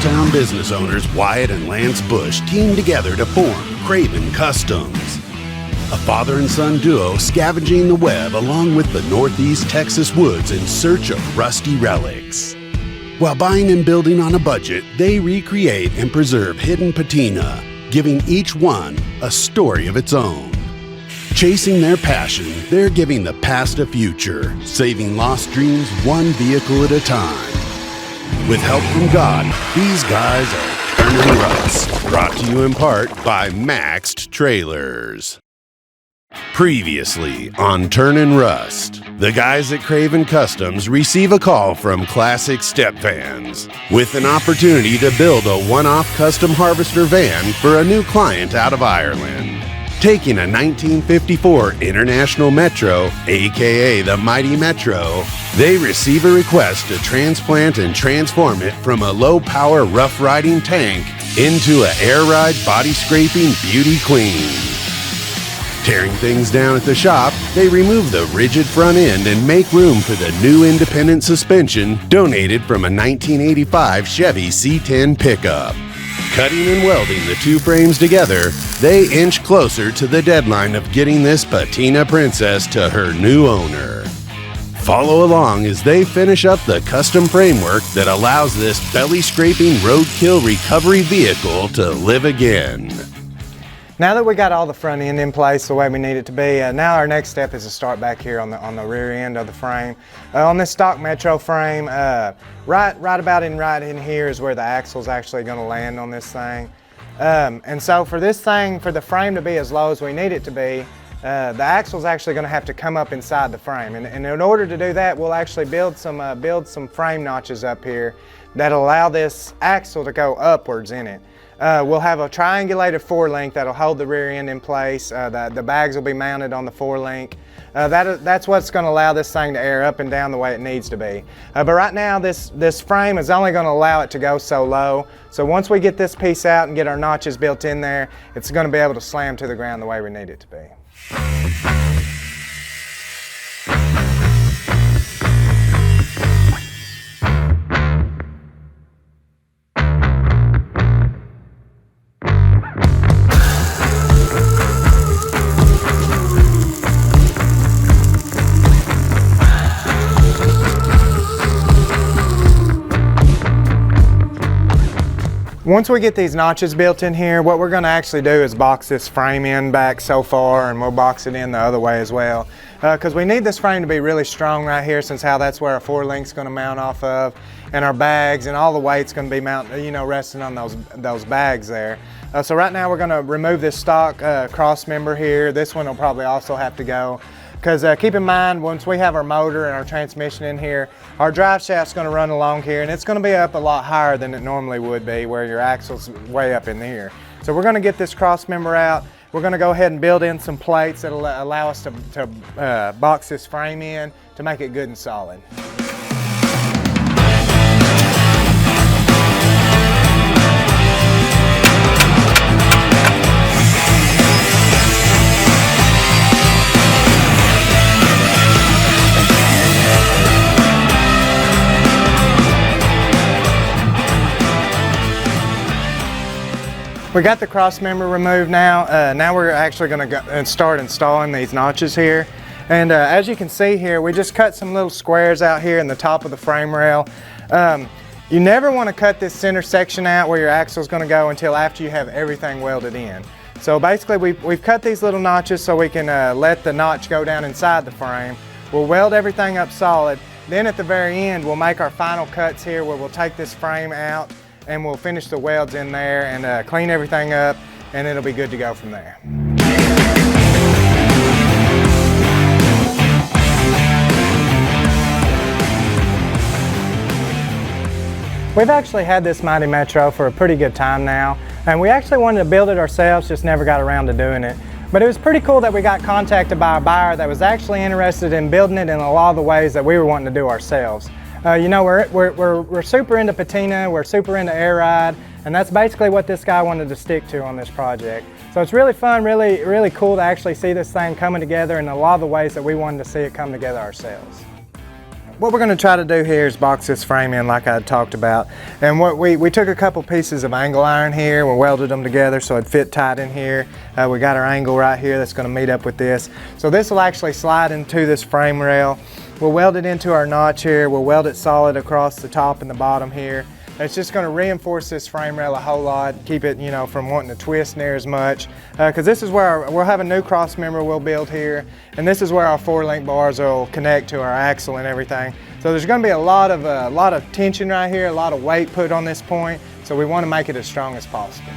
small-town business owners Wyatt and Lance Bush teamed together to form Craven Customs, a father and son duo scavenging the web along with the Northeast Texas woods in search of rusty relics. While buying and building on a budget, they recreate and preserve hidden patina, giving each one a story of its own. Chasing their passion, they're giving the past a future, saving lost dreams one vehicle at a time. With help from God, these guys are Turnin Rust, brought to you in part by Maxed Trailers. Previously on Turnin Rust, the guys at Craven Customs receive a call from classic step fans with an opportunity to build a one-off custom harvester van for a new client out of Ireland. Taking a 1954 International Metro, aka the Mighty Metro, they receive a request to transplant and transform it from a low-power rough-riding tank into an air-ride body-scraping beauty queen. Tearing things down at the shop, they remove the rigid front end and make room for the new independent suspension donated from a 1985 Chevy C10 pickup. Cutting and welding the two frames together, they inch closer to the deadline of getting this patina princess to her new owner. Follow along as they finish up the custom framework that allows this belly-scraping roadkill recovery vehicle to live again. Now that we got all the front end in place the way we need it to be, now our next step is to start back here on the rear end of the frame. On this stock Metro frame, right about right in here is where the axle's actually going to land on this thing. And so for this thing, for the frame to be as low as we need it to be, the axle's actually going to have to come up inside the frame. And in order to do that, we'll actually build some frame notches up here that'll allow this axle to go upwards in it. We'll have a triangulated forelink that'll hold the rear end in place. The bags will be mounted on the forelink. That's what's going to allow this thing to air up and down the way it needs to be. But right now this frame is only going to allow it to go so low. So once we get this piece out and get our notches built in there, it's going to be able to slam to the ground the way we need it to be. Once we get these notches built in here, what we're going to actually do is box this frame in back so far, and we'll box it in the other way as well. Because we need this frame to be really strong right here, since that's where our forelink's going to mount off of, and our bags and all the weight's going to be resting on those bags there. So right now we're going to remove this stock cross member here. This one will probably also have to go. Because keep in mind, once we have our motor and our transmission in here, our drive shaft's going to run along here, and it's going to be up a lot higher than it normally would be, where your axle's way up in here. So we're going to get this cross member out. We're going to go ahead and build in some plates that'll allow us to box this frame in to make it good and solid. We got the cross member removed now. Now we're actually going to go and start installing these notches here. And as you can see here, we just cut some little squares out here in the top of the frame rail. You never want to cut this center section out where your axle is going to go until after you have everything welded in. So basically we've cut these little notches so we can let the notch go down inside the frame. We'll weld everything up solid. Then at the very end, we'll make our final cuts here where we'll take this frame out and we'll finish the welds in there and clean everything up, and it'll be good to go from there. We've actually had this Mighty Metro for a pretty good time now, and we actually wanted to build it ourselves, just never got around to doing it. But it was pretty cool that we got contacted by a buyer that was actually interested in building it in a lot of the ways that we were wanting to do ourselves. You know, we're super into patina, we're super into air ride, and that's basically what this guy wanted to stick to on this project. So it's really fun, really cool to actually see this thing coming together in a lot of the ways that we wanted to see it come together ourselves. what we're going to try to do here is box this frame in like I talked about. And what we took a couple pieces of angle iron here, we welded them together so it fit tight in here. We got our angle right here that's going to meet up with this. So this will actually slide into this frame rail. We'll weld it into our notch here. We'll weld it solid across the top and the bottom here. It's just going to reinforce this frame rail a whole lot, keep it, you know, from wanting to twist near as much. Because this is where we'll have a new cross member we'll build here, and this is where our 4-link bars will connect to our axle and everything. So there's going to be a lot of tension right here, a lot of weight put on this point. So we want to make it as strong as possible.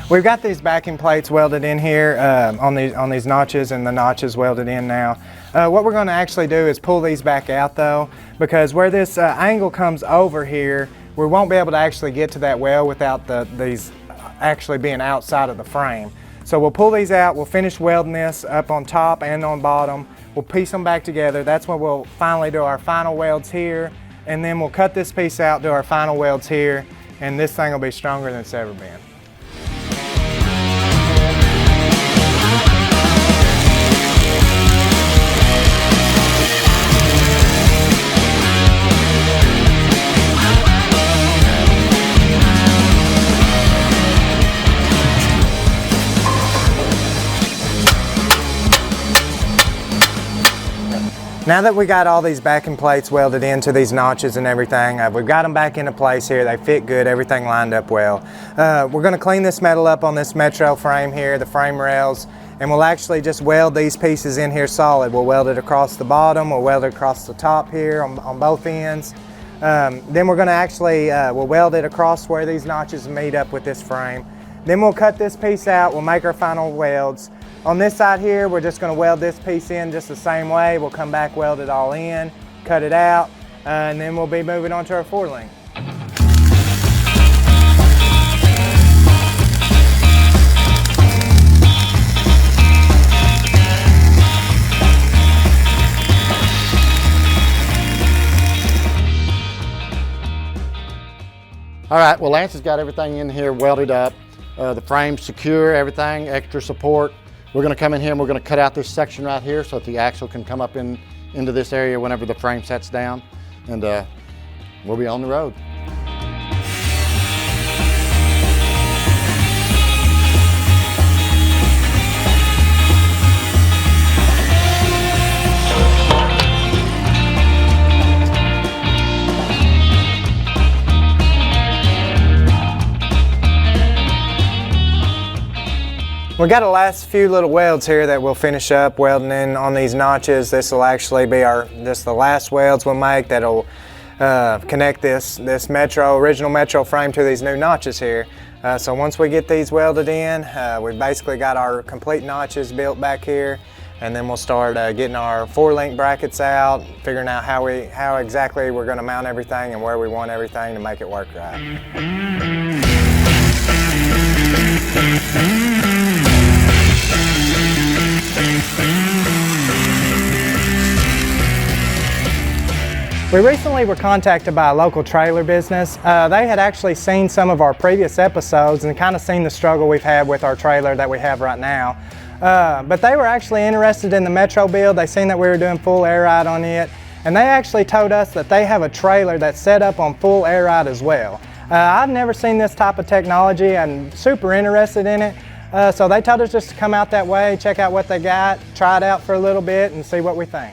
We've got these backing plates welded in here on these notches, and the notches welded in now. What we're going to actually do is pull these back out though, because where this angle comes over here, we won't be able to actually get to that weld without these actually being outside of the frame. So we'll pull these out, we'll finish welding this up on top and on bottom. We'll piece them back together. That's when we'll finally do our final welds here, and then we'll cut this piece out, do our final welds here, and this thing will be stronger than it's ever been. Now that we got all these backing plates welded into these notches and everything, we've got them back into place here. They fit good, everything lined up well. We're going to clean this metal up on this Metro frame here, the frame rails, and we'll actually just weld these pieces in here solid. We'll weld it across the bottom, we'll weld it across the top here on both ends. Then we're going to actually, we'll weld it across where these notches meet up with this frame. Then we'll cut this piece out, we'll make our final welds. On this side here, we're just going to weld this piece in just the same way. We'll come back, weld it all in, cut it out, and then we'll be moving on to our 4-link. All right, well, Lance has got everything in here welded up. The frame's secure, everything, extra support. We're going to come in here and we're going to cut out this section right here so that the axle can come up into this area whenever the frame sets down, and we'll be on the road. We got a last few little welds here that we'll finish up welding in on these notches. This will actually be the last welds we'll make that'll connect this original Metro frame to these new notches here. So once we get these welded in, we've basically got our complete notches built back here, and then we'll start getting our 4-link brackets out, figuring out how exactly we're going to mount everything and where we want everything to make it work right. We recently were contacted by a local trailer business. They had actually seen some of our previous episodes and kind of seen the struggle we've had with our trailer that we have right now. But they were actually interested in the Metro build. They seen that we were doing full air ride on it, and they actually told us that they have a trailer that's set up on full air ride as well. I've never seen this type of technology. I'm super interested in it. So they told us just to come out that way, check out what they got, try it out for a little bit and see what we think.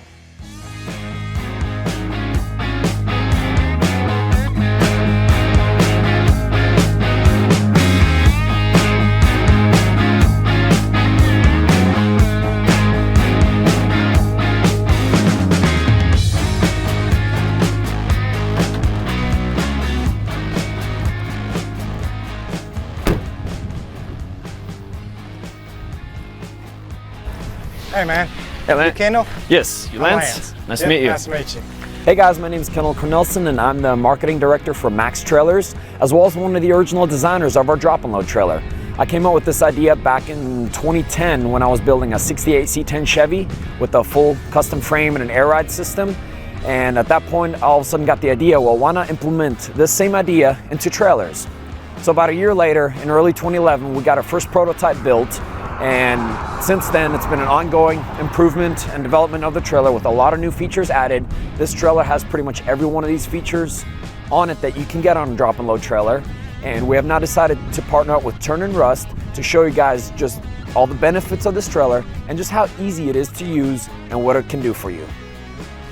Hey man. Hey Lance. You Kendall? Yes, you I'm Lance. Nice to meet you. Nice to meet you. Hey guys, my name is Kendall Cornelson and I'm the marketing director for Max Trailers, as well as one of the original designers of our drop and load trailer. I came up with this idea back in 2010 when I was building a 68 C10 Chevy with a full custom frame and an air ride system. And at that point, I all of a sudden got the idea, well, why not implement this same idea into trailers? So about a year later, in early 2011, we got our first prototype built. And since then, it's been an ongoing improvement and development of the trailer with a lot of new features added. This trailer has pretty much every one of these features on it that you can get on a drop and load trailer. And we have now decided to partner up with Turnin to show you guys just all the benefits of this trailer and just how easy it is to use and what it can do for you.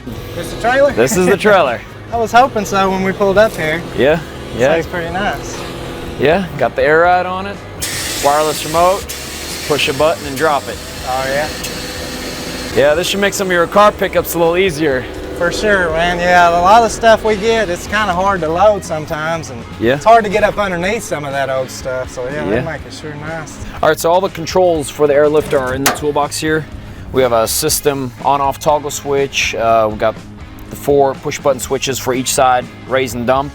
This is the trailer? This is the trailer. I was hoping so when we pulled up here. Yeah, yeah. It's pretty nice. Yeah, got the air ride on it, wireless remote. Push a button and drop it. Oh yeah? Yeah, this should make some of your car pickups a little easier. For sure, man. Yeah, a lot of the stuff we get, it's kind of hard to load sometimes, and yeah, it's hard to get up underneath some of that old stuff. So yeah, that make it sure nice. All right, so all the controls for the airlift are in the toolbox here. We have a system on-off toggle switch. We've got the 4 push-button switches for each side, raise and dump.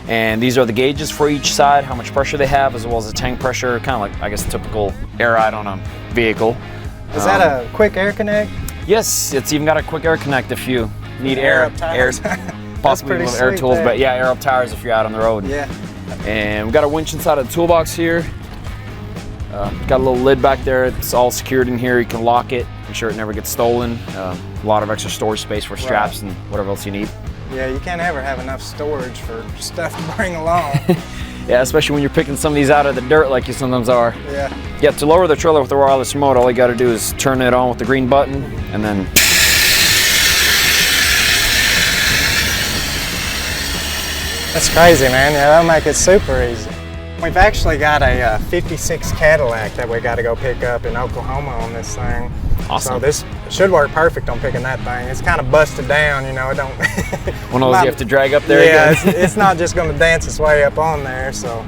And these are the gauges for each side, how much pressure they have, as well as the tank pressure, kind of like, I guess, typical air ride on a vehicle. Is that a quick air connect? Yes, it's even got a quick air connect if you need air possibly with air tools, but yeah, air up tires if you're out on the road. Yeah. And we've got a winch inside of the toolbox here. Got a little lid back there. It's all secured in here. You can lock it, make sure it never gets stolen. A lot of extra storage space for straps and whatever else you need. Yeah, you can't ever have enough storage for stuff to bring along. Yeah, especially when you're picking some of these out of the dirt like you sometimes are. Yeah. Yeah, to lower the trailer with the wireless remote, all you got to do is turn it on with the green button and then That's crazy, man. Yeah, that'll make it super easy. We've actually got a 56 Cadillac that we got to go pick up in Oklahoma on this thing. Awesome. So this should work perfect on picking that thing. It's kind of busted down, you know, it don't... One of those you have to drag up there again. Yeah, it's not just going to dance its way up on there, so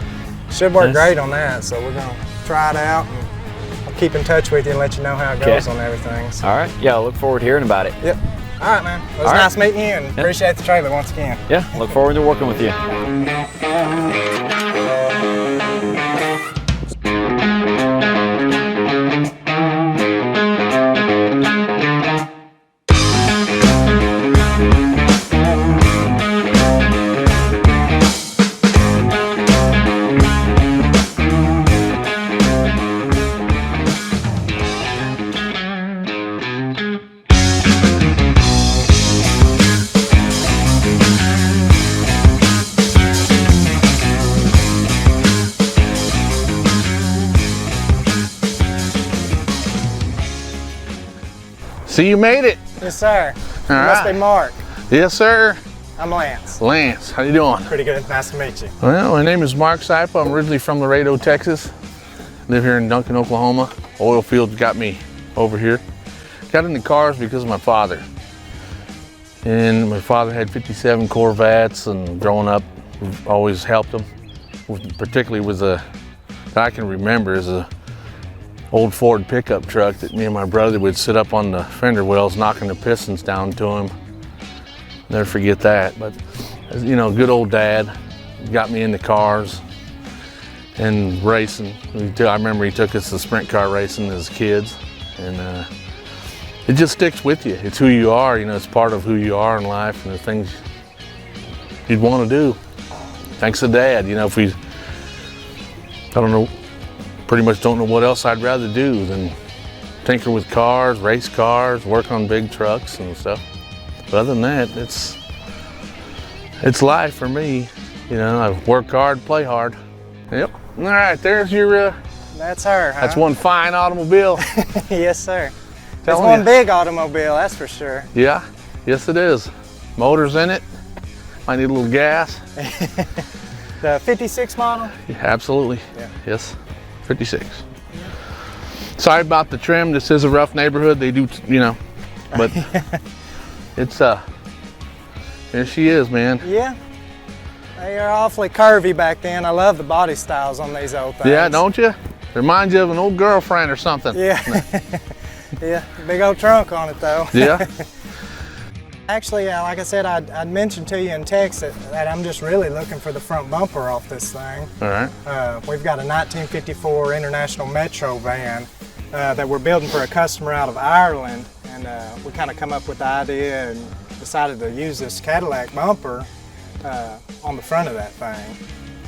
should work great on that. So we're going to try it out, and I'll keep in touch with you and let you know how it goes on everything. So. All right, yeah, I look forward to hearing about it. Yep. All right, man. Well, it was nice meeting you, and appreciate the trailer once again. Yeah, look forward to working with you. So you made it. Yes, sir. You All must right. be Mark. Yes, sir. I'm Lance. Lance, how you doing? Pretty good. Nice to meet you. Well, my name is Mark Saipa. I'm originally from Laredo, Texas. Live here in Duncan, Oklahoma. Oil fields got me over here. Got into cars because of my father. And my father had 57 Corvettes, and growing up, always helped him. Particularly with that I can remember is a old Ford pickup truck that me and my brother would sit up on the fender wells knocking the pistons down to him. Never forget that. But you know, good old dad got me into cars and racing. I remember he took us to sprint car racing as kids, and it just sticks with you. It's who you are, you know, it's part of who you are in life and the things you'd want to do. Thanks to Dad, you know, I don't know, pretty much don't know what else I'd rather do than tinker with cars, race cars, work on big trucks and stuff. But other than that, it's life for me. You know, I work hard, play hard. Yep. All right, there's your. That's her, huh? That's one fine automobile. Yes, sir. It's Telling one you. big automobile, that's for sure. Yeah, yes it is. Motors in it. Might need a little gas. The 56 model? Yeah, absolutely. Yeah. Yes, 56. Sorry about the trim. This is a rough neighborhood. They do, you know, but it's there she is, man. Yeah. They are awfully curvy back then. I love the body styles on these old things. Yeah, don't you? Reminds you of an old girlfriend or something. Yeah. Yeah, big old trunk on it though. Yeah. Actually, like I said, I'd mentioned to you in text that I'm just really looking for the front bumper off this thing. All right. We've got a 1954 International Metro van that we're building for a customer out of Ireland, and we kind of come up with the idea and decided to use this Cadillac bumper on the front of that thing.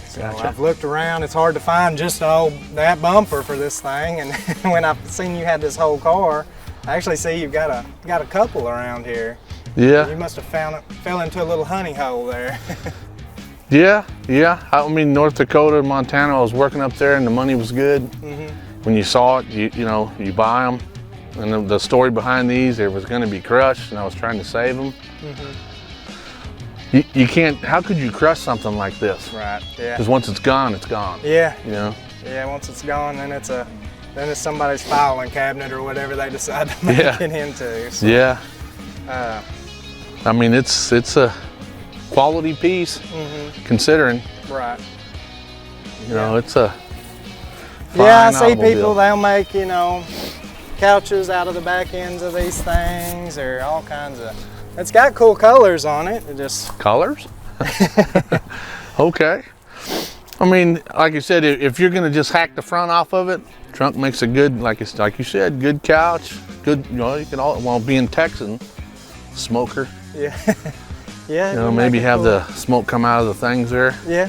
So Gotcha. I've looked around. It's hard to find just that bumper for this thing, and when I've seen you had this whole car, I actually see you've got a couple around here. Yeah. You must have fell into a little honey hole there. Yeah. I mean, North Dakota and Montana, I was working up there and the money was good. When you saw it, you buy them. And the story behind these, they was going to be crushed, and I was trying to save them. You can't, how could you crush something like this? Right, yeah. Because once it's gone, it's gone. Yeah. You know? Yeah, once it's gone, then it's somebody's filing cabinet or whatever they decide to make it into. So, Yeah. I mean, it's a quality piece, considering. Right. You know, it's a fine Yeah, I see automobile. people, they'll make, couches out of the back ends of these things, or all kinds of. It's got cool colors on it. It just. Colors? Okay. I mean, like you said, if you're gonna just hack the front off of it, trunk makes a good, like you said, good couch. Good, you can all being Texan, smoker. Yeah. Yeah. Maybe have the smoke come out of the things there. Yeah.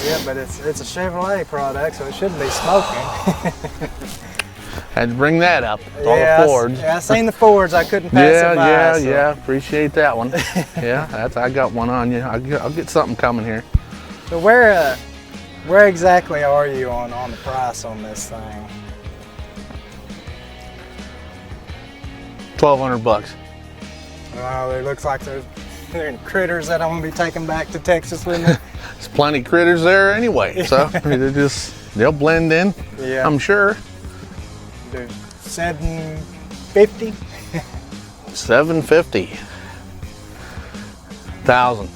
Yeah, but it's a Chevrolet product, so it shouldn't be smoking. Had to bring that up. All Yeah, the Fords. I seen the Fords. I couldn't pass it by. So. Yeah. Appreciate that one. Yeah, I got one on you. I'll get something coming here. So where exactly are you on the price on this thing? $1,200. Oh, it looks like they're critters that I'm gonna be taking back to Texas with me. There's plenty of critters there anyway, so they'll blend in. Yeah. I'm sure. Dude, 750. 750. 1,000.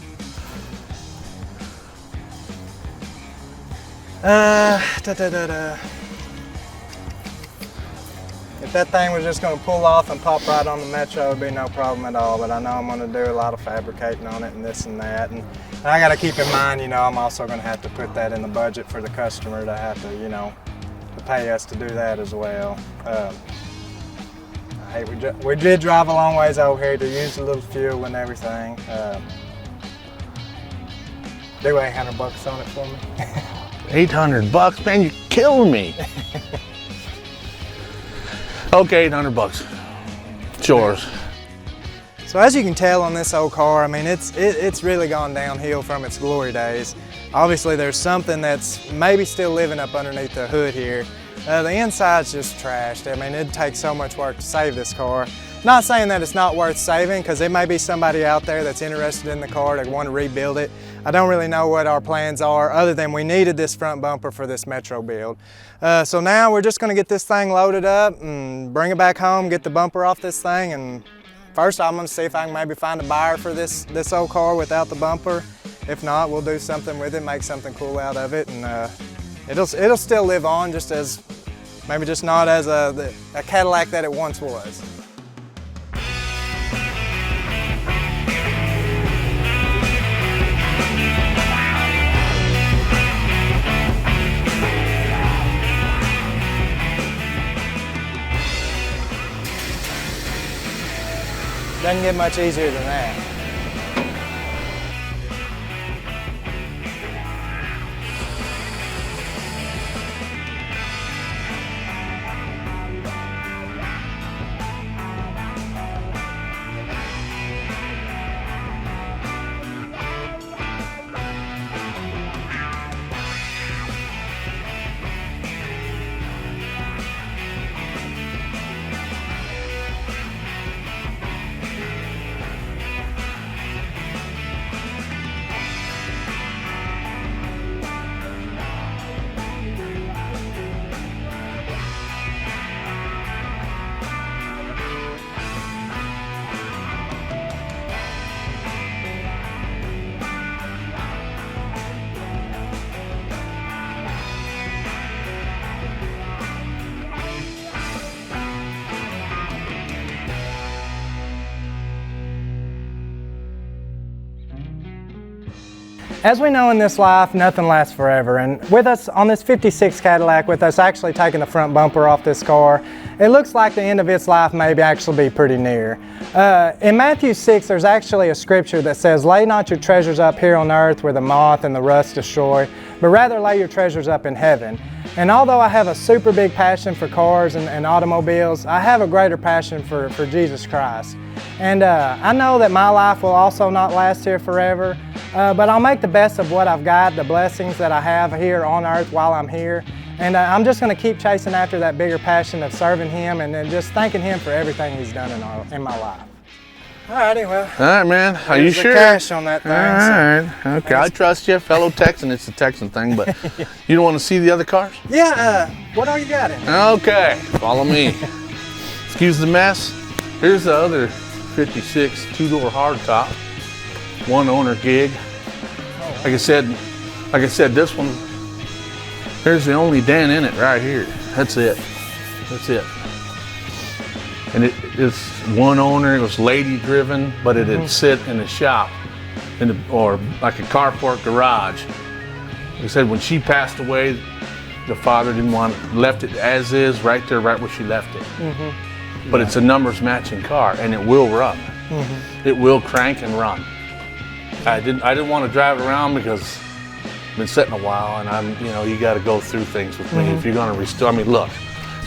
If that thing was just going to pull off and pop right on the Metro, it'd be no problem at all. But I know I'm going to do a lot of fabricating on it and this and that. And I got to keep in mind, I'm also going to have to put that in the budget for the customer to have to, to pay us to do that as well. Hey, we did drive a long ways over here to use a little fuel and everything. Do $800 on it for me. $800, man, you're killing me. Okay, $800. It's yours. So as you can tell on this old car, I mean, it's really gone downhill from its glory days. Obviously, there's something that's maybe still living up underneath the hood here. The inside's just trashed. I mean, it'd take so much work to save this car. Not saying that it's not worth saving, because there may be somebody out there that's interested in the car that want to rebuild it. I don't really know what our plans are, other than we needed this front bumper for this Metro build. So now we're just going to get this thing loaded up and bring it back home, get the bumper off this thing, and first I'm going to see if I can maybe find a buyer for this old car without the bumper. If not, we'll do something with it, make something cool out of it, and it'll still live on, just as maybe just not as a Cadillac that it once was. Doesn't get much easier than that. As we know in this life, nothing lasts forever, and with us on this 56 Cadillac, with us actually taking the front bumper off this car, it looks like the end of its life may actually be pretty near. In Matthew 6, there's actually a scripture that says, "Lay not your treasures up here on earth where the moth and the rust destroy, but rather lay your treasures up in heaven." And although I have a super big passion for cars and automobiles, I have a greater passion for Jesus Christ. And I know that my life will also not last here forever, but I'll make the best of what I've got, the blessings that I have here on earth while I'm here. And I'm just going to keep chasing after that bigger passion of serving Him and then just thanking Him for everything He's done in my life. Alrighty, well. All right, man. Are you sure? Cash on that thing. All right. Okay, I trust you, fellow Texan. It's a Texan thing, but you don't want to see the other cars? Yeah, what all you got in there? Okay, follow me. Excuse the mess. Here's the other 56 two-door hardtop, one owner gig. Like I said, this one, there's the only dent in it right here. That's it. That's it. And it's one owner. It was lady driven, but it had sit in a shop, or like a carport garage. They said when she passed away, the father didn't want it, left it as is, right there, right where she left it. But it's a numbers matching car, and it will run. It will crank and run. I didn't want to drive it around because I've been sitting a while, and you got to go through things with me if you're going to restore. I mean, look,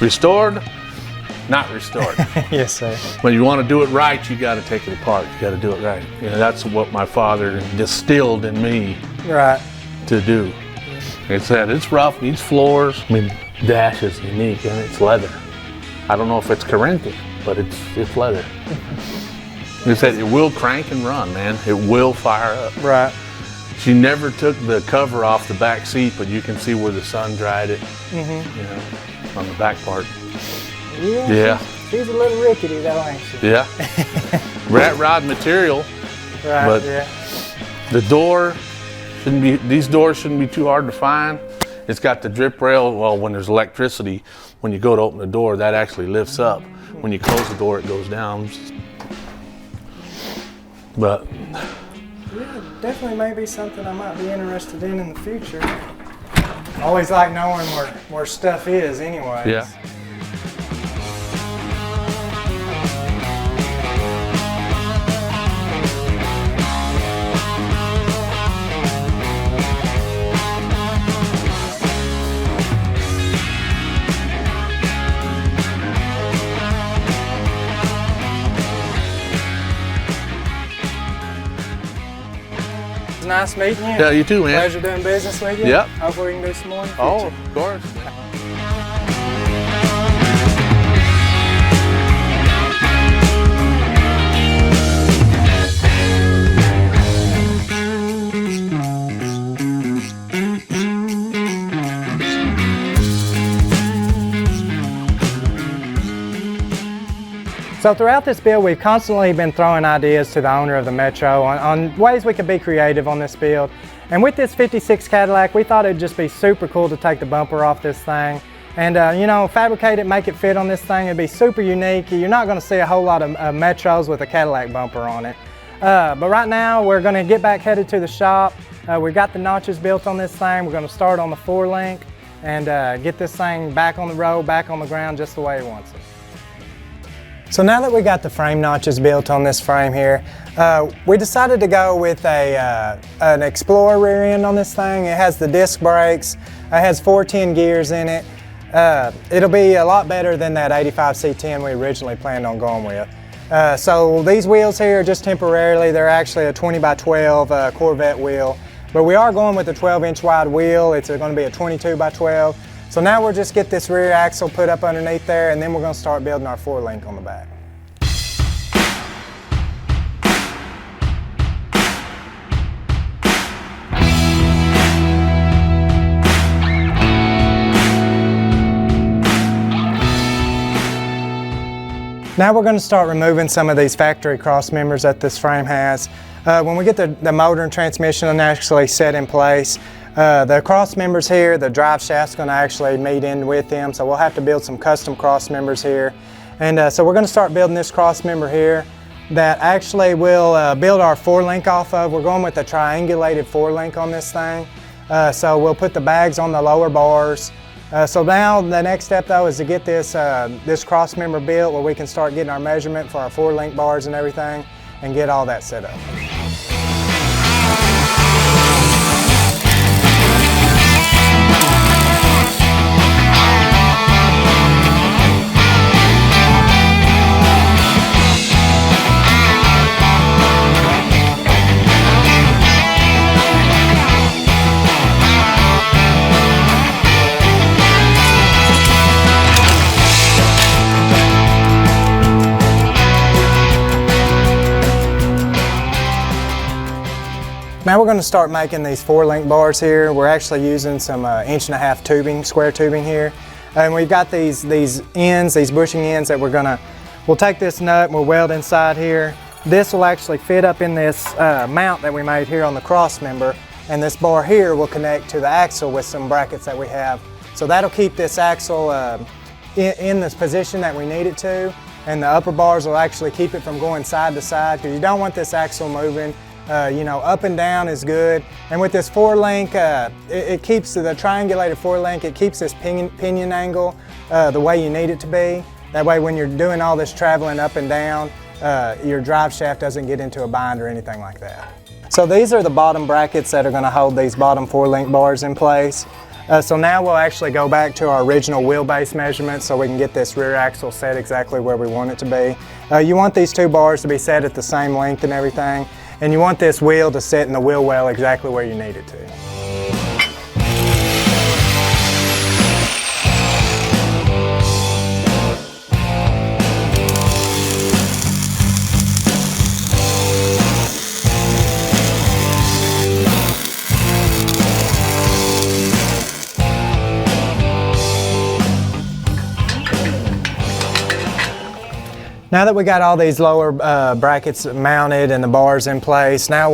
restored. Not restored. Yes, sir. When you want to do it right, you got to take it apart. You got to do it right. That's what my father distilled in me to do. It said it's rough, needs floors. I mean, dash is unique and it's leather. I don't know if it's Corinthian, but it's leather. It said it will crank and run, man. It will fire up. Right. She never took the cover off the back seat, but you can see where the sun dried it. On the back part. Yeah. She's a little rickety though, ain't she? Yeah. Rat rod material. Right, but yeah. The door these doors shouldn't be too hard to find. It's got the drip rail. Well, when there's electricity, when you go to open the door, that actually lifts up. When you close the door, it goes down. But yeah, definitely may be something I might be interested in the future. Always like knowing where stuff is anyways. yeah. Nice meeting you. Yeah, you too, man. Pleasure doing business with you. Yep. Hopefully we can do some more in the future. Oh, of course. So throughout this build, we've constantly been throwing ideas to the owner of the Metro on ways we could be creative on this build. And with this 56 Cadillac, we thought it'd just be super cool to take the bumper off this thing and fabricate it, make it fit on this thing. It'd be super unique. You're not gonna see a whole lot of Metros with a Cadillac bumper on it. But right now, we're gonna get back headed to the shop. We've got the notches built on this thing. We're gonna start on the 4-link and get this thing back on the road, back on the ground, just the way he wants it. So now that we got the frame notches built on this frame here, we decided to go with an Explorer rear end on this thing. It has the disc brakes, it has 410 gears in it. It'll be a lot better than that 85 C10 we originally planned on going with. So these wheels here are just temporarily, they're actually a 20 by 12 Corvette wheel, but we are going with a 12-inch wide wheel. It's going to be a 22 by 12. So now we'll just get this rear axle put up underneath there, and then we're going to start building our 4-link on the back. Now we're going to start removing some of these factory cross members that this frame has. When we get the motor and transmission actually set in place, the cross members here, the drive shaft's going to actually meet in with them, so we'll have to build some custom cross members here. And so we're going to start building this cross member here. that actually we'll build our 4-link off of. We're going with a triangulated 4-link on this thing. So we'll put the bags on the lower bars. So now the next step though is to get this, this cross member built where we can start getting our measurement for our 4-link bars and everything and get all that set up. Now we're going to start making these 4-link bars here. We're actually using some 1.5-inch tubing, square tubing here. And we've got these ends, these bushing ends that we'll take this nut and we'll weld inside here. This will actually fit up in this mount that we made here on the cross member. And this bar here will connect to the axle with some brackets that we have. So that'll keep this axle in this position that we need it to. And the upper bars will actually keep it from going side to side because you don't want this axle moving. You know, up and down is good. And with this 4-link, it keeps the triangulated 4-link, it keeps this pinion angle the way you need it to be. That way when you're doing all this traveling up and down, your drive shaft doesn't get into a bind or anything like that. So these are the bottom brackets that are going to hold these bottom 4-link bars in place. So now we'll actually go back to our original wheelbase measurements so we can get this rear axle set exactly where we want it to be. You want these 2 bars to be set at the same length and everything. And you want this wheel to sit in the wheel well exactly where you need it to. Now that we got all these lower brackets mounted and the bars in place, now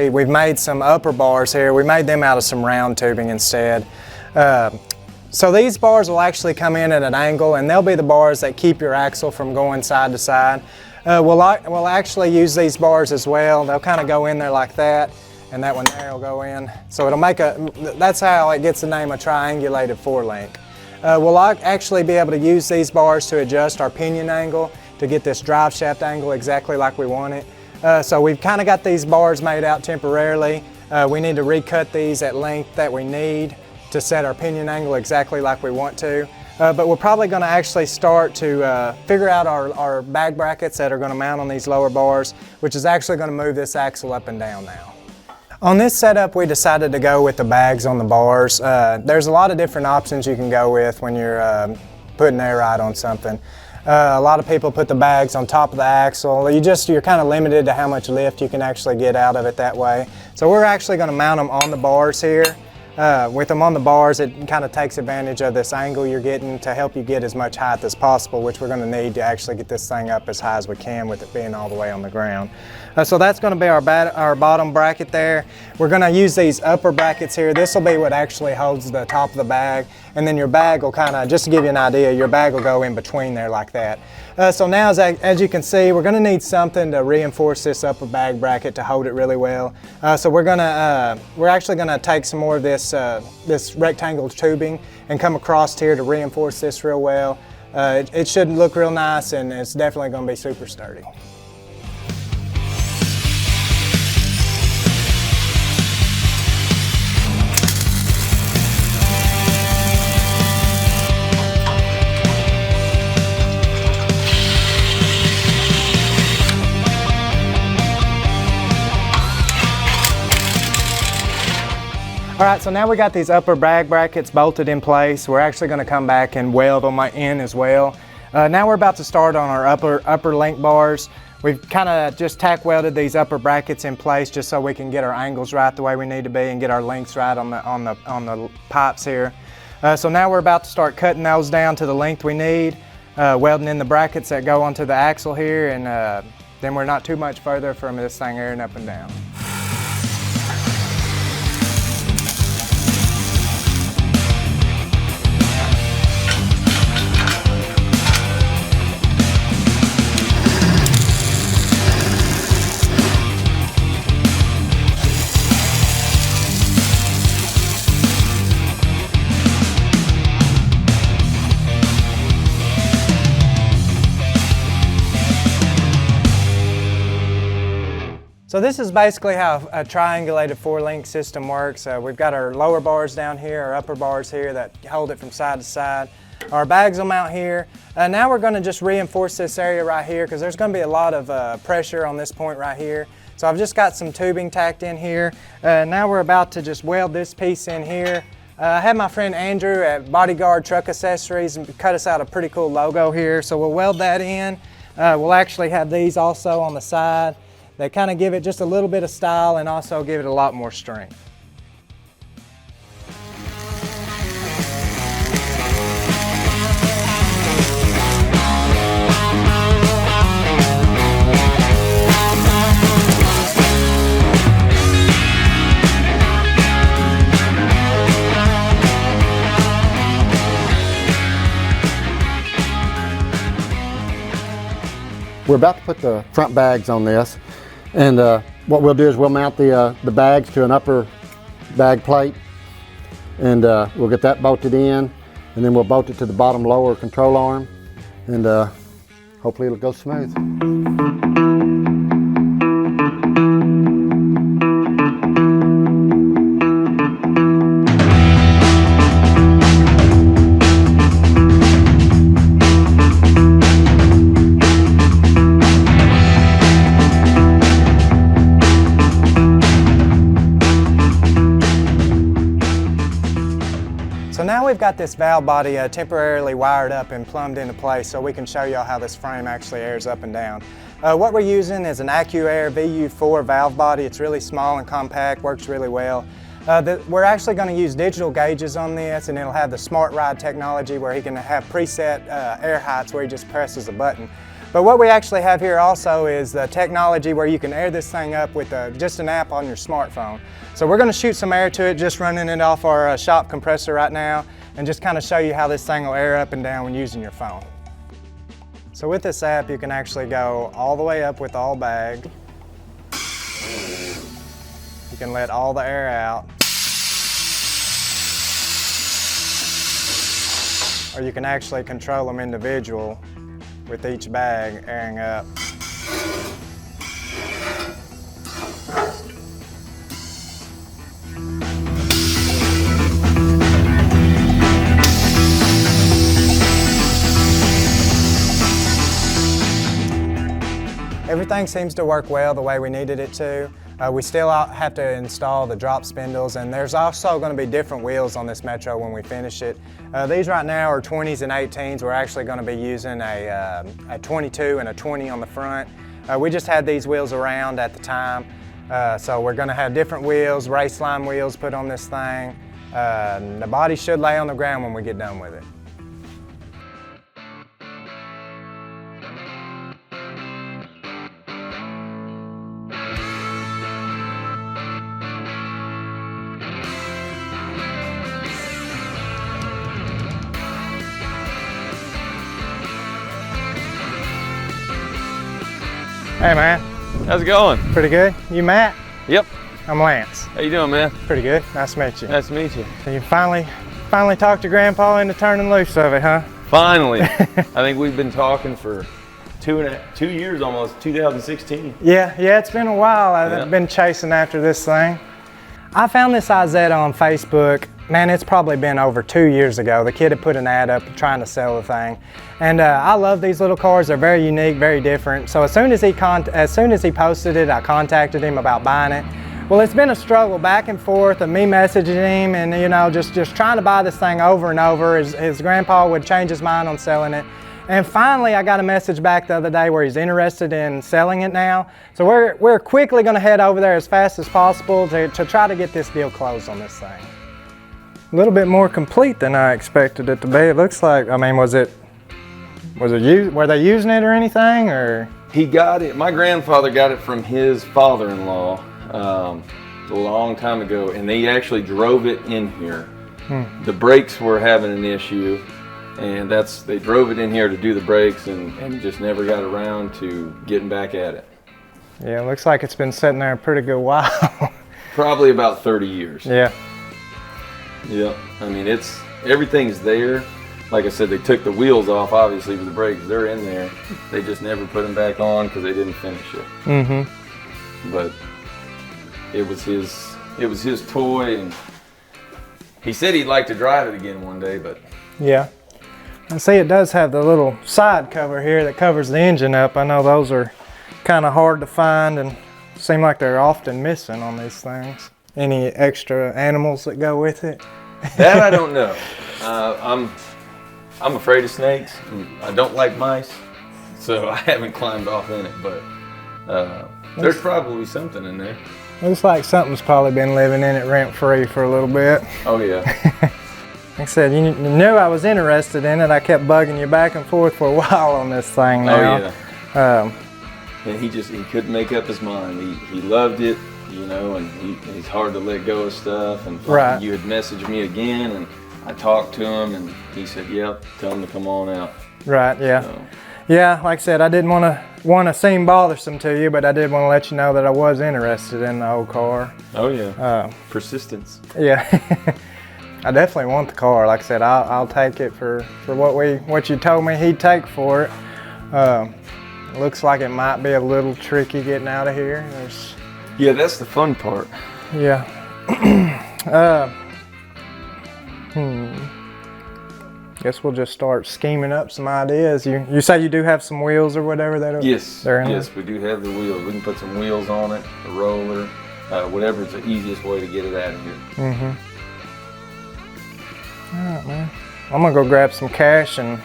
we've made some upper bars here. We made them out of some round tubing instead. So these bars will actually come in at an angle and they'll be the bars that keep your axle from going side to side. We'll actually use these bars as well. They'll kind of go in there like that and that one there will go in. So it'll make that's how it gets the name of triangulated 4-link. We'll actually be able to use these bars to adjust our pinion angle to get this drive shaft angle exactly like we want it. So we've kind of got these bars made out temporarily. We need to recut these at length that we need to set our pinion angle exactly like we want to. But we're probably going to actually start to figure out our bag brackets that are going to mount on these lower bars, which is actually going to move this axle up and down now. On this setup, we decided to go with the bags on the bars. There's a lot of different options you can go with when you're putting air ride on something. A lot of people put the bags on top of the axle. You're kind of limited to how much lift you can actually get out of it that way. So we're actually going to mount them on the bars here. With them on the bars, it kind of takes advantage of this angle you're getting to help you get as much height as possible, which we're going to need to actually get this thing up as high as we can with it being all the way on the ground. So that's going to be our bottom bracket there. We're going to use these upper brackets here. This will be what actually holds the top of the bag. And then your bag will kind of, just to give you an idea, your bag will go in between there like that. So now as you can see, we're going to need something to reinforce this upper bag bracket to hold it really well. So we're actually going to take some more of this rectangle tubing and come across here to reinforce this real well. It should look real nice and it's definitely going to be super sturdy. All right, so now we got these upper bag brackets bolted in place. We're actually going to come back and weld them in as well. Now we're about to start on our upper link bars. We've kind of just tack welded these upper brackets in place just so we can get our angles right the way we need to be and get our lengths right on the pipes here. So now we're about to start cutting those down to the length we need, welding in the brackets that go onto the axle here, and then we're not too much further from this thing airing up and down. So this is basically how a triangulated 4-link system works. We've got our lower bars down here, our upper bars here that hold it from side to side. Our bags will mount here. Now we're going to just reinforce this area right here because there's going to be a lot of pressure on this point right here. So I've just got some tubing tacked in here. Now we're about to just weld this piece in here. I had my friend Andrew at Bodyguard Truck Accessories and cut us out a pretty cool logo here. So we'll weld that in. We'll actually have these also on the side. They kind of give it just a little bit of style and also give it a lot more strength. We're about to put the front bags on this, and what we'll do is we'll mount the bags to an upper bag plate, and we'll get that bolted in, and then we'll bolt it to the bottom lower control arm, and hopefully it'll go smooth. So now we've got this valve body temporarily wired up and plumbed into place so we can show y'all how this frame actually airs up and down. What we're using is an AccuAir VU4 valve body. It's really small and compact, works really well. We're actually going to use digital gauges on this, and it'll have the Smart Ride technology where he can have preset air heights where he just presses a button. But what we actually have here also is the technology where you can air this thing up with just an app on your smartphone. So we're going to shoot some air to it, just running it off our shop compressor right now, and just kind of show you how this thing will air up and down when using your phone. So with this app, you can actually go all the way up with all bag. You can let all the air out. Or you can actually control them individual with each bag airing up. Everything seems to work well the way we needed it to. We still have to install the drop spindles, and there's also going to be different wheels on this Metro when we finish it. These right now are 20s and 18s. We're actually going to be using a 22 and a 20 on the front. We just had these wheels around at the time, so we're going to have different wheels, race line wheels put on this thing. The body should lay on the ground when we get done with it. Hey man. How's it going? Pretty good. You Matt? Yep. I'm Lance. How you doing, man? Pretty good. Nice to meet you. Nice to meet you. So you finally talked your grandpa into turning loose of it, huh? Finally. I think we've been talking for 2 years almost, 2016. Yeah, it's been a while. I've been chasing after this thing. I found this Izetta on Facebook. Man, it's probably been over 2 years ago. The kid had put an ad up trying to sell the thing. And I love these little cars. They're very unique, very different. So as soon as he posted it, I contacted him about buying it. Well, it's been a struggle back and forth of me messaging him and, you know, just trying to buy this thing over and over. His grandpa would change his mind on selling it. And finally, I got a message back the other day where he's interested in selling it now. So we're quickly going to head over there as fast as possible to try to get this deal closed on this thing. A little bit more complete than I expected it to be. It looks like, I mean, were they using it or anything, or? He got it, my grandfather got it from his father-in-law a long time ago, and they actually drove it in here. The brakes were having an issue, and they drove it in here to do the brakes and just never got around to getting back at it. Yeah, it looks like it's been sitting there a pretty good while. Probably about 30 years. Yeah. Yeah, I mean, everything's there. Like I said, they took the wheels off, obviously, with the brakes. They're in there. They just never put them back on because they didn't finish it. but it was his toy, and he said he'd like to drive it again one day, but Yeah. I see it does have the little side cover here that covers the engine up. I know those are kind of hard to find and seem like they're often missing on these things. Any extra animals that go with it? that I don't know. I'm afraid of snakes. I don't like mice, so I haven't climbed off in it, but there's probably something in there. Looks like something's probably been living in it rent-free for a little bit. Oh yeah. Like I said, you knew I was interested in it. I kept bugging you back and forth for a while on this thing now. Oh yeah. And he couldn't make up his mind. He loved it, you know, and he's hard to let go of stuff. And Right. You had messaged me again, and I talked to him, and he said, "Yep, tell him to come on out." Right, yeah. So, Yeah, like I said, I didn't want to seem bothersome to you, but I did want to let you know that I was interested in the old car. oh yeah. Persistence. Yeah. I definitely want the car. Like I said, I'll take it for what you told me he'd take for it. Looks like it might be a little tricky getting out of here. Yeah, that's the fun part. Yeah. Guess we'll just start scheming up some ideas. You say you do have some wheels or whatever that Yes, they're in yes, we do have the wheels. We can put some wheels on it, a roller, whatever's the easiest way to get it out of here. Mm-hmm. All right, man. I'm gonna go grab some cash and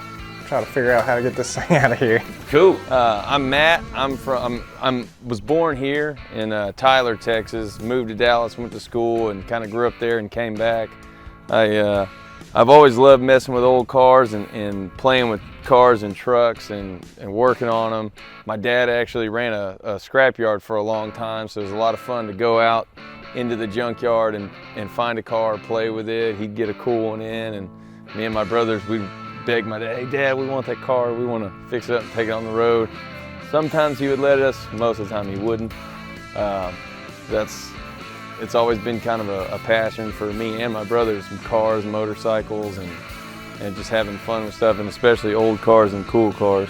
try to figure out how to get this thing out of here. Cool. I'm Matt. I was born here in Tyler, Texas. Moved to Dallas, went to school, and kind of grew up there and came back. I've always loved messing with old cars and playing with cars and trucks and working on them. My dad actually ran a scrapyard for a long time, so it was a lot of fun to go out into the junkyard and find a car, play with it. He'd get a cool one in, and me and my brothers, we'd beg my dad, "Hey Dad, we want that car, we want to fix it up and take it on the road." Sometimes he would let us, most of the time he wouldn't. It's always been kind of a passion for me and my brothers, cars, motorcycles, and just having fun with stuff, and especially old cars and cool cars.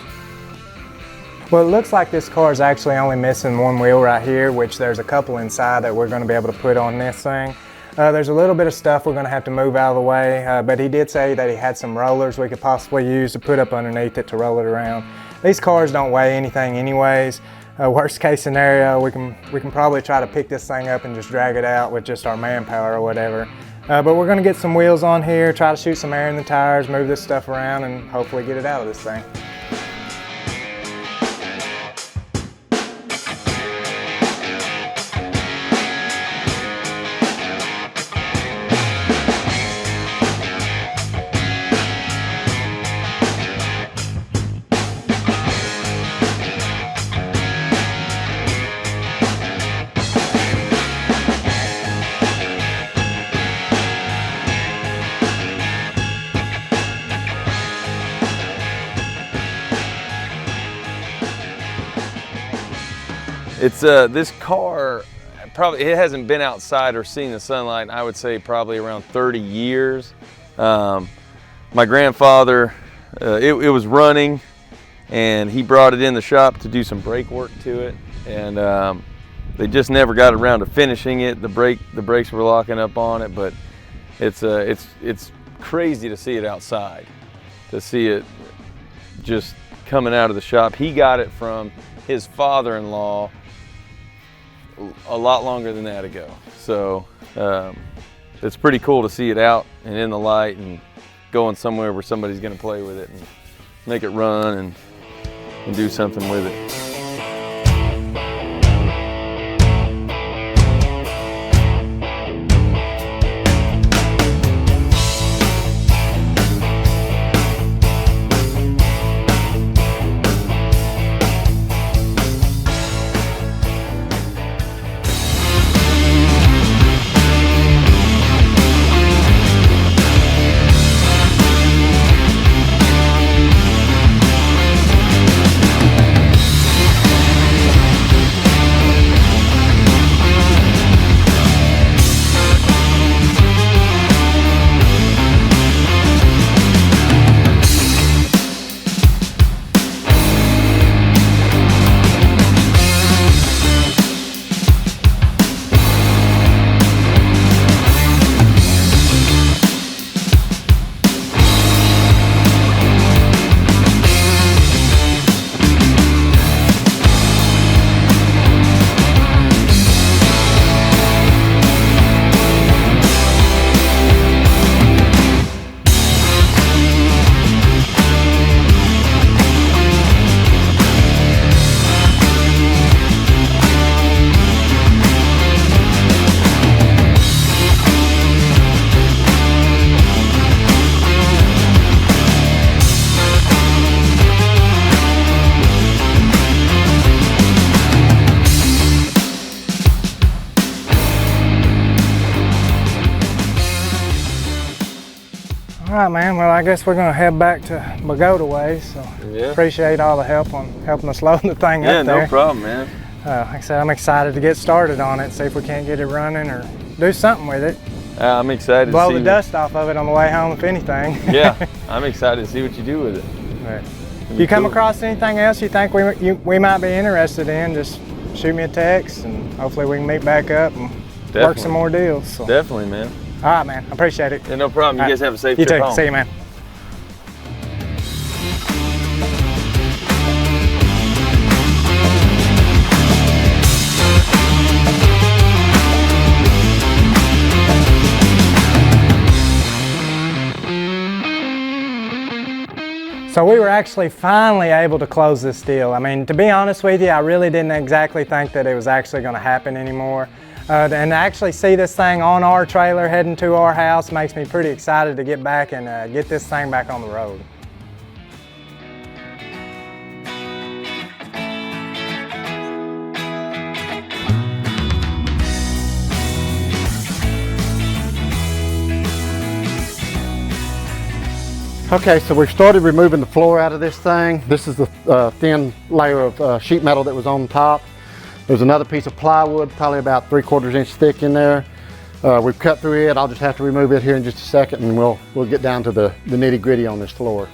Well, it looks like this car is actually only missing one wheel right here, which there's a couple inside that we're going to be able to put on this thing. There's a little bit of stuff we're going to have to move out of the way, but he did say that he had some rollers we could possibly use to put up underneath it to roll it around. These cars don't weigh anything anyways. Worst case scenario, we can probably try to pick this thing up and just drag it out with just our manpower or whatever. But we're going to get some wheels on here, try to shoot some air in the tires, move this stuff around, and hopefully get it out of this thing. It's this car, probably it hasn't been outside or seen the sunlight in, I would say, probably around 30 years. My grandfather, it was running, and he brought it in the shop to do some brake work to it, and they just never got around to finishing it. The brakes were locking up on it, but it's crazy to see it outside, to see it just coming out of the shop. He got it from his father-in-law a lot longer than that ago. So it's pretty cool to see it out and in the light and going somewhere where somebody's gonna play with it and make it run and do something with it. All right, man. Well, I guess we're gonna head back to Bogota way. So appreciate all the help on helping us load the thing up there. Yeah, no problem, man. Like I said, I'm excited to get started on it, see if we can't get it running or do something with it. I'm excited Blow to see the dust off of it on the way home, if anything. Yeah, I'm excited to see what you do with it. Right. If you come across anything else you think we might be interested in, just shoot me a text and hopefully we can meet back up and work some more deals. So. Definitely, man. All right, man. I appreciate it. Yeah, no problem. You guys have a safe trip home. You too. See you, man. So we were actually finally able to close this deal. I mean, to be honest with you, I really didn't exactly think that it was actually going to happen anymore. And to actually see this thing on our trailer heading to our house makes me pretty excited to get back and get this thing back on the road. Okay, so we started removing the floor out of this thing. This is the thin layer of sheet metal that was on top. There's another piece of plywood, probably about 3/4 inch thick in there. We've cut through it. I'll just have to remove it here in just a second and we'll get down to the nitty gritty on this floor.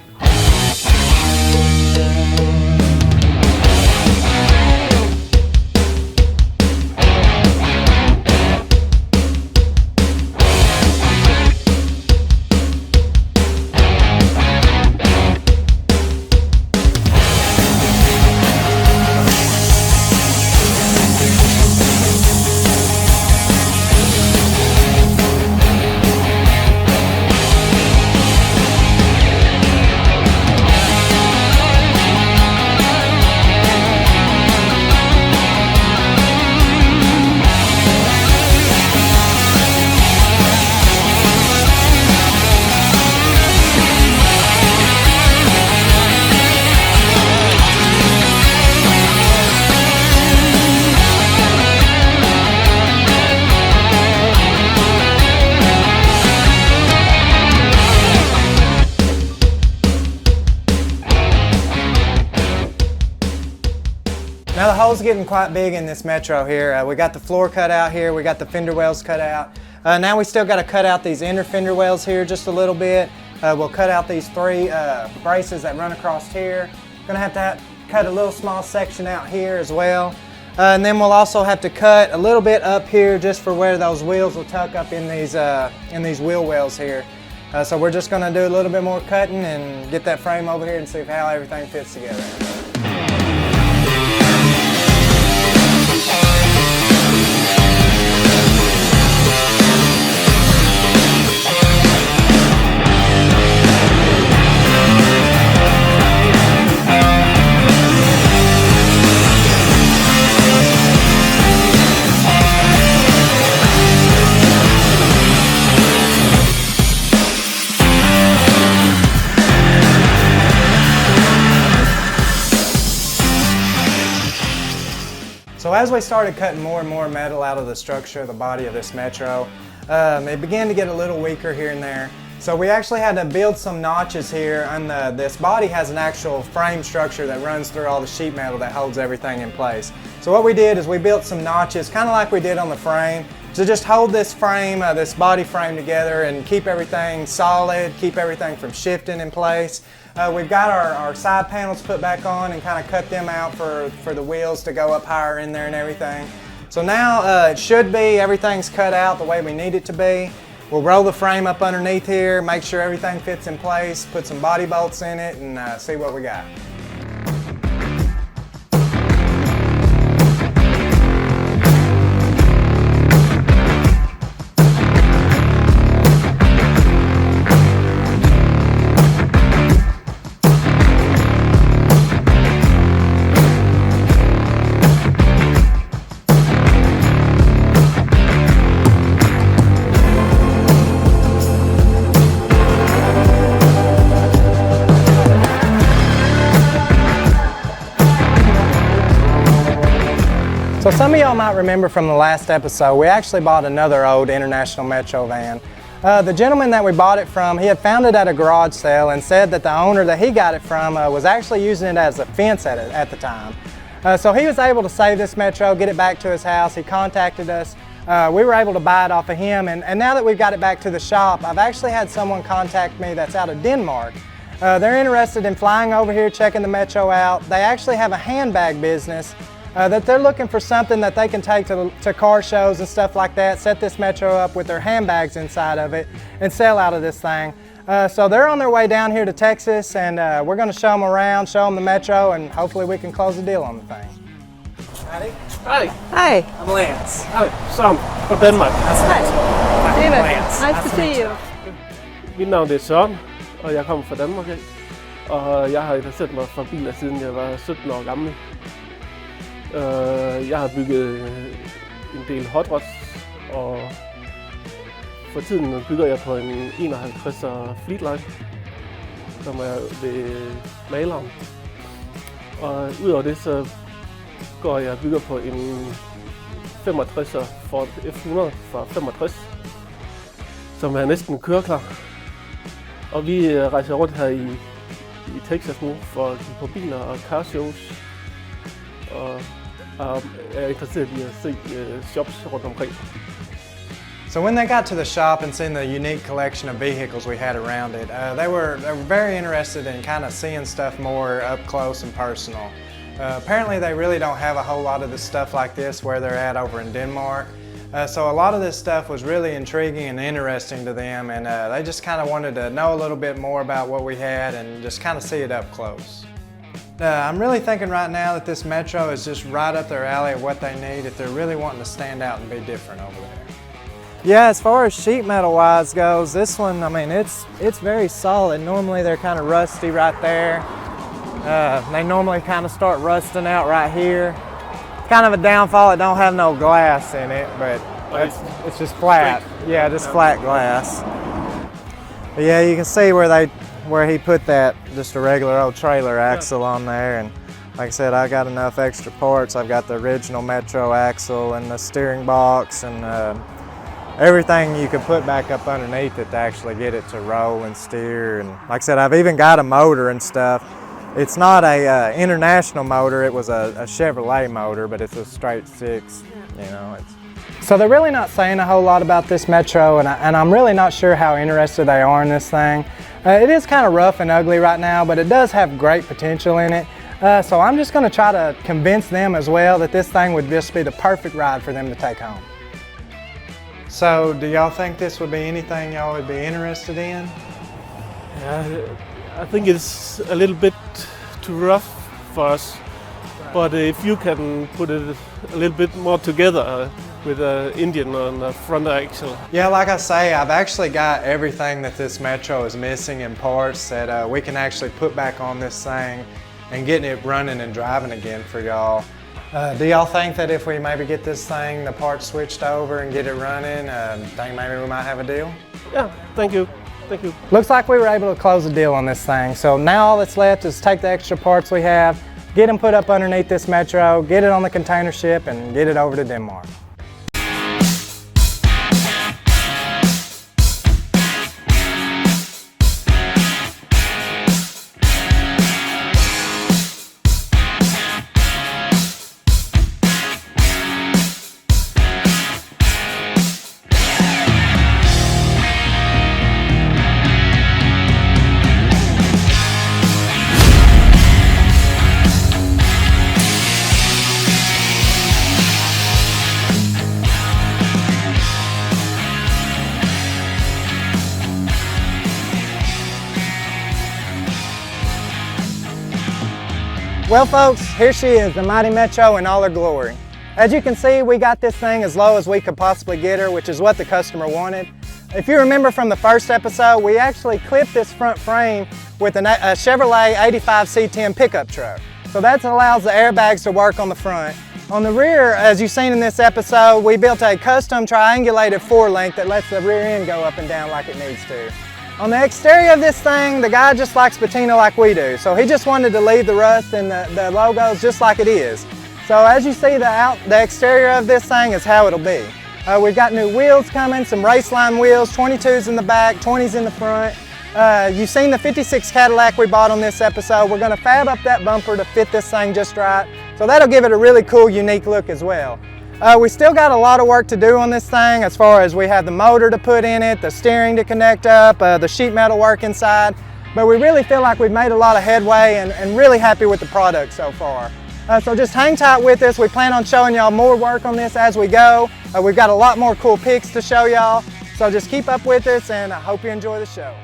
Now the hole's getting quite big in this Metro here. We got the floor cut out here, we got the fender wells cut out. Now we still got to cut out these inner fender wells here just a little bit. We'll cut out these 3 braces that run across here. Gonna have to cut a little small section out here as well. And then we'll also have to cut a little bit up here just for where those wheels will tuck up in these wheel wells here. So we're just gonna do a little bit more cutting and get that frame over here and see how everything fits together. So as we started cutting more and more metal out of the structure of the body of this Metro, it began to get a little weaker here and there. So we actually had to build some notches here, and this body has an actual frame structure that runs through all the sheet metal that holds everything in place. So what we did is we built some notches, kind of like we did on the frame, to just hold this frame, this body frame together and keep everything solid, keep everything from shifting in place. We've got our side panels put back on and kind of cut them out for the wheels to go up higher in there and everything. So now it should be, everything's cut out the way we need it to be. We'll roll the frame up underneath here, make sure everything fits in place, put some body bolts in it, and see what we got. So some of y'all might remember from the last episode, we actually bought another old International Metro van. The gentleman that we bought it from, he had found it at a garage sale and said that the owner that he got it from was actually using it as a fence at the time. So he was able to save this Metro, get it back to his house. He contacted us. We were able to buy it off of him, and now that we've got it back to the shop, I've actually had someone contact me that's out of Denmark. They're interested in flying over here, checking the Metro out. They actually have a handbag business that they're looking for something that they can take to car shows and stuff like that, set this Metro up with their handbags inside of it and sell out of this thing. So they're on their way down here to Texas, and we're going to show them around, show them the Metro, and hopefully we can close a deal on the thing. Howdy. Hi, Hi. I'm Lance. Hi, Sam fra Danmark. Hej. David. Lance. Nice to see you. Mit navn er Søren, og jeg kommer fra Danmark af. Og jeg har interesseret mig for biler, siden jeg var 17 år gammel. Jeg har bygget en del hot rods, og for tiden bygger jeg på en 51'er Fleetline, som er ved maleren. Og udover det, så går jeg og bygger på en 65'er Ford F100 fra 65, som er næsten køreklar. Og vi rejser rundt her i Texas nu for at kigge på biler og car shows. Og er interesseret i at se shops rundt omkring. So when they got to the shop and seen the unique collection of vehicles we had around it, they were very interested in kind of seeing stuff more up close and personal. Apparently they really don't have a whole lot of the stuff like this where they're at over in Denmark. So a lot of this stuff was really intriguing and interesting to them, and they just kind of wanted to know a little bit more about what we had and just kind of see it up close. I'm really thinking right now that this Metro is just right up their alley of what they need if they're really wanting to stand out and be different over there. Yeah, as far as sheet metal wise goes, this one, I mean, it's very solid. Normally they're kind of rusty right there. They normally kind of start rusting out right here. Kind of a downfall, it don't have no glass in it, but it's just flat. Yeah, just flat glass. But yeah, you can see where he put that, just a regular old trailer axle on there. And like I said, I got enough extra parts. I've got the original Metro axle and the steering box and everything you could put back up underneath it to actually get it to roll and steer. And like I said, I've even got a motor and stuff. It's not a international motor, it was a Chevrolet motor, but it's a straight six, you know. So they're really not saying a whole lot about this Metro, and I'm really not sure how interested they are in this thing. It is kind of rough and ugly right now, but it does have great potential in it. So I'm just going to try to convince them as well that this thing would just be the perfect ride for them to take home. So do y'all think this would be anything y'all would be interested in? I think it's a little bit too rough for us, but if you can put it a little bit more together with an Indian on the front axle. Yeah, like I say, I've actually got everything that this Metro is missing in parts that we can actually put back on this thing and getting it running and driving again for y'all. Do y'all think that if we maybe get this thing, the parts switched over and get it running, think maybe we might have a deal? Yeah, thank you. Thank you. Looks like we were able to close a deal on this thing. So now all that's left is take the extra parts we have, get them put up underneath this Metro, get it on the container ship, and get it over to Denmark. Well folks, here she is, the mighty Metro in all her glory. As you can see, we got this thing as low as we could possibly get her, which is what the customer wanted. If you remember from the first episode, we actually clipped this front frame with a Chevrolet 85 C10 pickup truck. So that allows the airbags to work on the front. On the rear, as you've seen in this episode, we built a custom triangulated 4-link that lets the rear end go up and down like it needs to. On the exterior of this thing, the guy just likes patina like we do. So he just wanted to leave the rust and the logos just like it is. So as you see, the exterior of this thing is how it'll be. We've got new wheels coming, some raceline wheels, 22s in the back, 20s in the front. You've seen the 56 Cadillac we bought on this episode. We're gonna fab up that bumper to fit this thing just right. So that'll give it a really cool, unique look as well. We still got a lot of work to do on this thing as far as we have the motor to put in it, the steering to connect up, the sheet metal work inside. But we really feel like we've made a lot of headway and really happy with the product so far. So just hang tight with us. We plan on showing y'all more work on this as we go. We've got a lot more cool pics to show y'all. So just keep up with us and I hope you enjoy the show.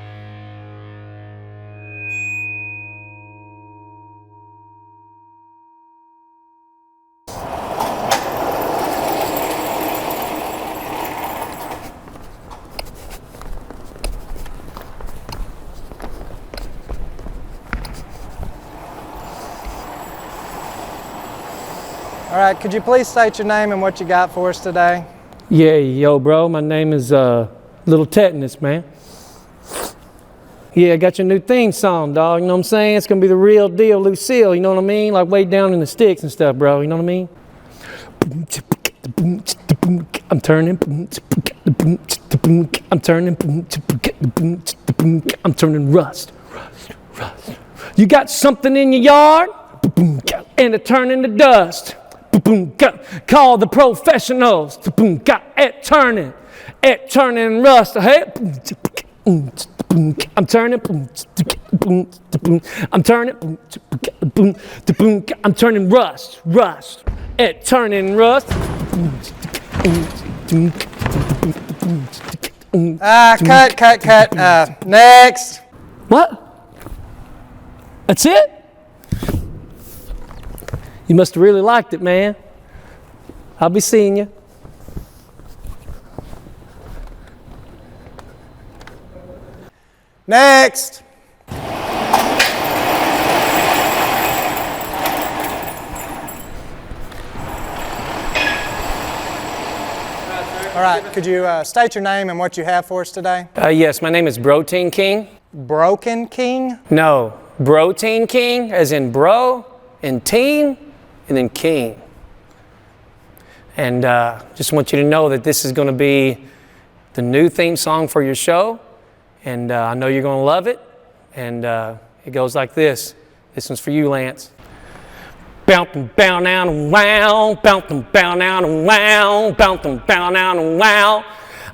All right, could you please state your name and what you got for us today? Yeah, yo, bro, my name is Little Tetanus, man. Yeah, I got your new theme song, dog, you know what I'm saying? It's gonna be the real deal, Lucille, you know what I mean? Like way down in the sticks and stuff, bro, you know what I mean? I'm turning, I'm turning, I'm turning rust. You got something in your yard, and it turning to dust. Call the professionals. It turning rust. Hey, I'm turning, I'm turning rust. It turning rust. Cut. Next. What? That's it? You must have really liked it, man. I'll be seeing you. Next. All right, could you state your name and what you have for us today? Yes, my name is Protein King. Broken King? No, Protein King, as in bro, and teen, and then king. And just want you to know that this is going to be the new theme song for your show. And I know you're going to love it. And it goes like this. This one's for you, Lance. Bounce and bow down and wow, bounce and bow down and wow, bounce and bow down and wow.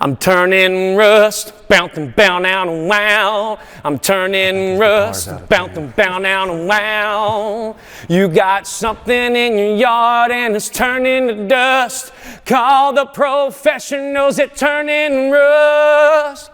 I'm turning rust, bounce and bow down and wow. I'm turning rust, bounce and bow down and wow. You got something in your yard and it's turning to dust. Call the professionals, it turning rust.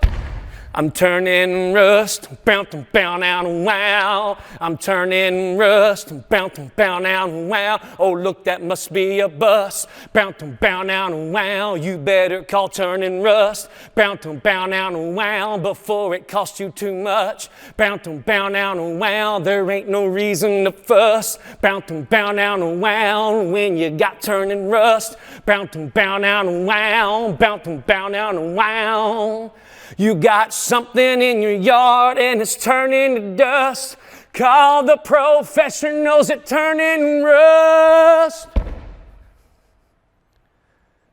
I'm turning rust, bounce and bow down and wow. I'm turning rust, bounce and bow down and wow. Oh, look, that must be a bus. Bounce and bow down and wow. You better call turning rust. Bounce and bow down and wow before it costs you too much. Bounce and bow down and wow. There ain't no reason to fuss. Bounce and bow down and wow when you got turning rust. Bounce and bow down and wow. Bounce and bow down and wow. You got something in your yard and it's turning to dust. Call the professionals, it turning rust.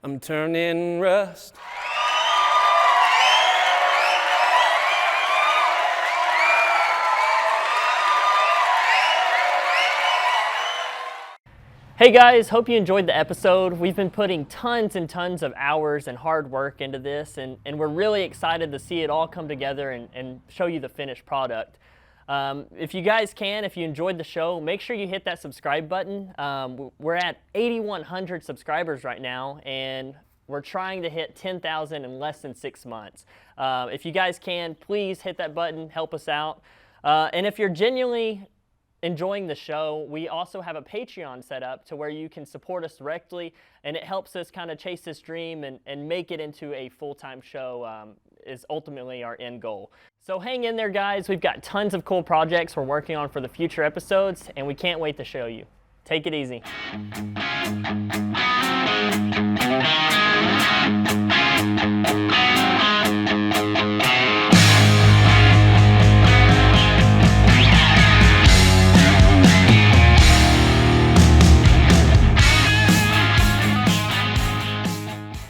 I'm turning rust. Hey guys, hope you enjoyed the episode. We've been putting tons and tons of hours and hard work into this, and we're really excited to see it all come together and show you the finished product. If you guys can, if you enjoyed the show, make sure you hit that subscribe button. We're at 8,100 subscribers right now, and we're trying to hit 10,000 in less than 6 months. If you guys can, please hit that button, help us out. And if you're genuinely enjoying the show, we also have a Patreon set up to where you can support us directly, and it helps us kind of chase this dream and make it into a full-time show is ultimately our end goal. So hang in there, guys. We've got tons of cool projects we're working on for the future episodes, and we can't wait to show you. Take it easy.